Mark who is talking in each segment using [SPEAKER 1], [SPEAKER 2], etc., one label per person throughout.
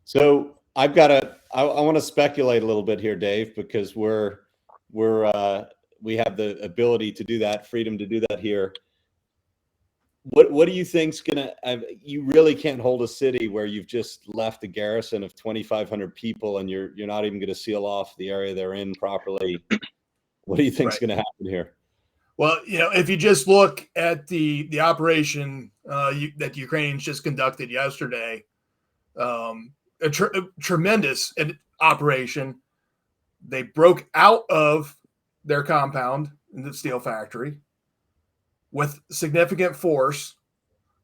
[SPEAKER 1] So I've got I want to speculate a little bit here, Dave, because we have the ability to do that, freedom to do that here. What do you think's gonna? You really can't hold a city where you've just left a garrison of 2,500 people and you're not even going to seal off the area they're in properly. What do you think's going to happen here?
[SPEAKER 2] Well, if you just look at the operation that the Ukrainians just conducted yesterday, a tremendous operation. They broke out of their compound in the steel factory with significant force,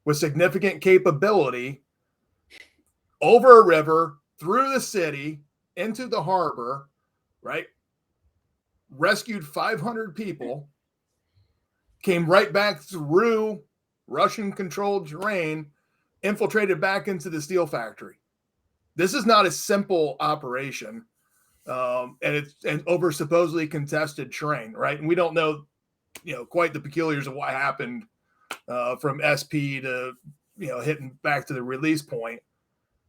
[SPEAKER 2] with significant capability, over a river, through the city, into the harbor, right? Rescued 500 people, came right back through Russian-controlled terrain, infiltrated back into the steel factory. This is not a simple operation, and it's over supposedly contested terrain, right? And we don't know, quite the peculiars of what happened from SP to, hitting back to the release point.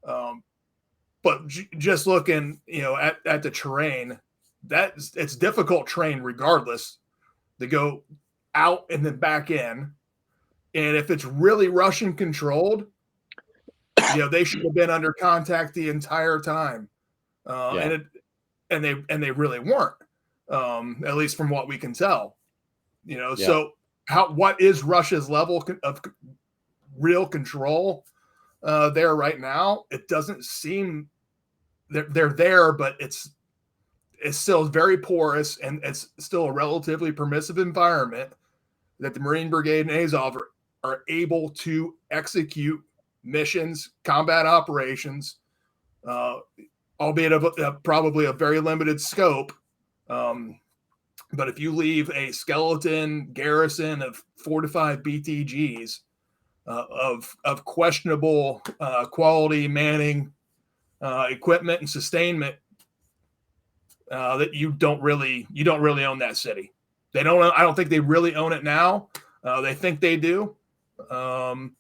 [SPEAKER 2] But just looking, at the terrain, it's difficult terrain regardless to go out and then back in. And if it's really Russian controlled, they should have been under contact the entire time. And they really weren't, at least from what we can tell. So what is Russia's level of real control there right now? It doesn't seem they're there, but it's still very porous, and it's still a relatively permissive environment that the Marine Brigade and Azov are able to execute missions, combat operations, albeit of probably a very limited scope. But if you leave a skeleton garrison of 4 to 5 BTGs of questionable quality, manning, equipment, and sustainment, that you don't really own that city. I don't think they really own it now. They think they do. And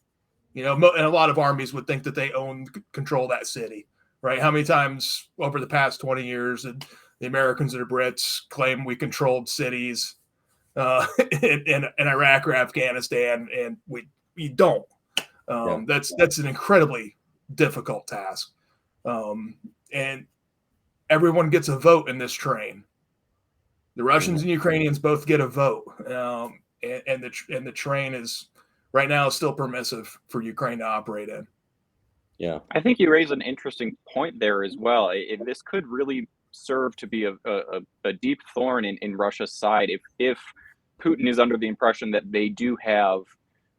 [SPEAKER 2] a lot of armies would think that they control that city, right? How many times over the past 20 years did the Americans and the Brits claim we controlled cities in Iraq or Afghanistan, and we don't. That's an incredibly difficult task. And everyone gets a vote in this train. The Russians and Ukrainians both get a vote, and the train is right now still permissive for Ukraine to operate in.
[SPEAKER 3] Yeah, I think you raise an interesting point there as well. This could really serve to be a deep thorn in Russia's side if Putin is under the impression that they do have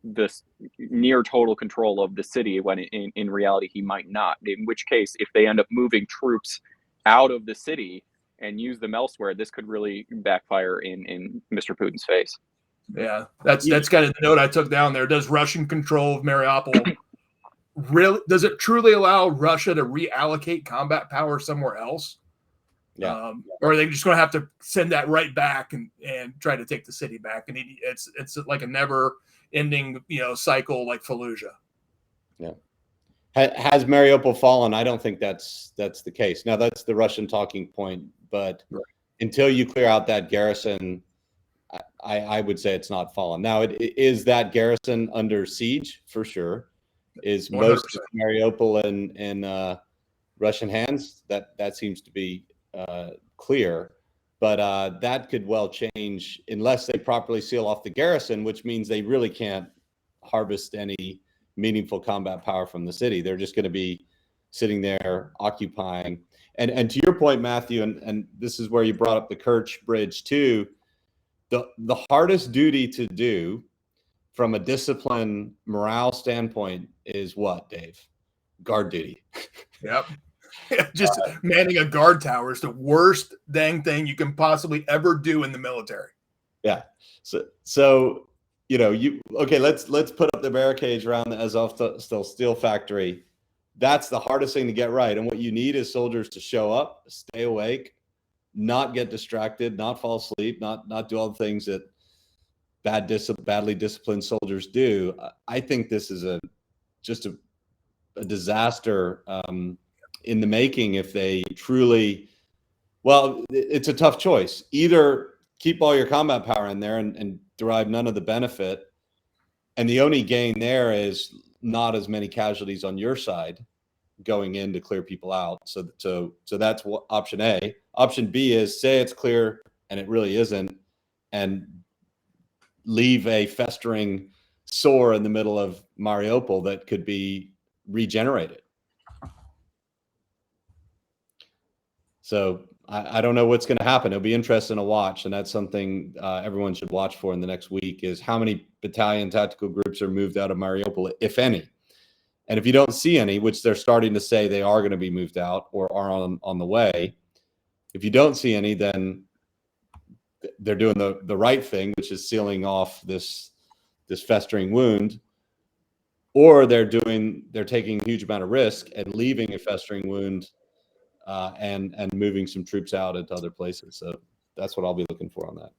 [SPEAKER 3] this near total control of the city, when in reality he might not. In which case, if they end up moving troops out of the city and use them elsewhere, this could really backfire in Mr. Putin's face.
[SPEAKER 2] Yeah, that's kind of the note I took down there. Does Russian control of Mariupol does it truly allow Russia to reallocate combat power somewhere else?
[SPEAKER 1] Yeah.
[SPEAKER 2] Or are they just going to have to send that right back and try to take the city back? And it's like a never-ending cycle, like Fallujah.
[SPEAKER 1] Yeah. Has Mariupol fallen? I don't think that's the case. Now, that's the Russian talking point, but until you clear out that garrison, I would say it's not fallen. Now, is that garrison under siege? For sure. Is 100%. Most of Mariupol in Russian hands? That seems to be clear, but that could well change unless they properly seal off the garrison, which means they really can't harvest any meaningful combat power from the city. They're just going to be sitting there occupying. And to your point, Matthew, and this is where you brought up the Kerch Bridge too, the hardest duty to do from a discipline morale standpoint is what, Dave? Guard duty.
[SPEAKER 2] Yep. Just manning a guard tower is the worst dang thing you can possibly ever do in the military.
[SPEAKER 1] Yeah. So let's put up the barricades around the Azov steel factory. That's the hardest thing to get right. And what you need is soldiers to show up, stay awake, not get distracted, not fall asleep, not do all the things that badly disciplined soldiers do. I think this is just a disaster in the making if they truly. Well, it's a tough choice. Either keep all your combat power in there and derive none of the benefit, and the only gain there is not as many casualties on your side going in to clear people out. So that's what option A. Option B is say it's clear and it really isn't, and leave a festering sore in the middle of Mariupol that could be regenerated. So I don't know what's going to happen. It'll be interesting to watch, and that's something everyone should watch for in the next week, is how many battalion tactical groups are moved out of Mariupol, if any. And if you don't see any, which they're starting to say they are going to be moved out or are on the way, if you don't see any, then they're doing the right thing, which is sealing off this festering wound, or they're taking a huge amount of risk and leaving a festering wound and moving some troops out into other places. So that's what I'll be looking for on that.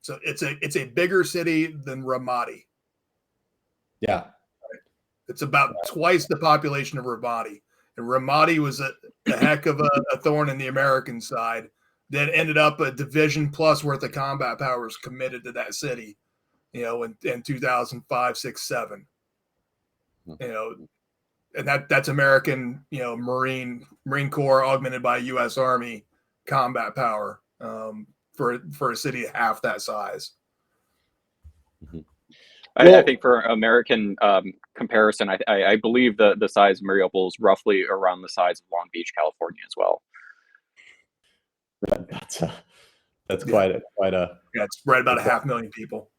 [SPEAKER 2] So it's a bigger city than Ramadi.
[SPEAKER 1] Yeah.
[SPEAKER 2] It's about twice the population of Ramadi. And Ramadi was a heck of a thorn in the American side that ended up a division plus worth of combat powers committed to that city, in 2005, 6, 7. And that's American, Marine Corps augmented by U.S. Army combat power for a city half that size.
[SPEAKER 3] Mm-hmm. I think for American comparison, I believe the size of Mariupol is roughly around the size of Long Beach, California, as well.
[SPEAKER 1] That's quite a
[SPEAKER 2] it's right about 500,000 people.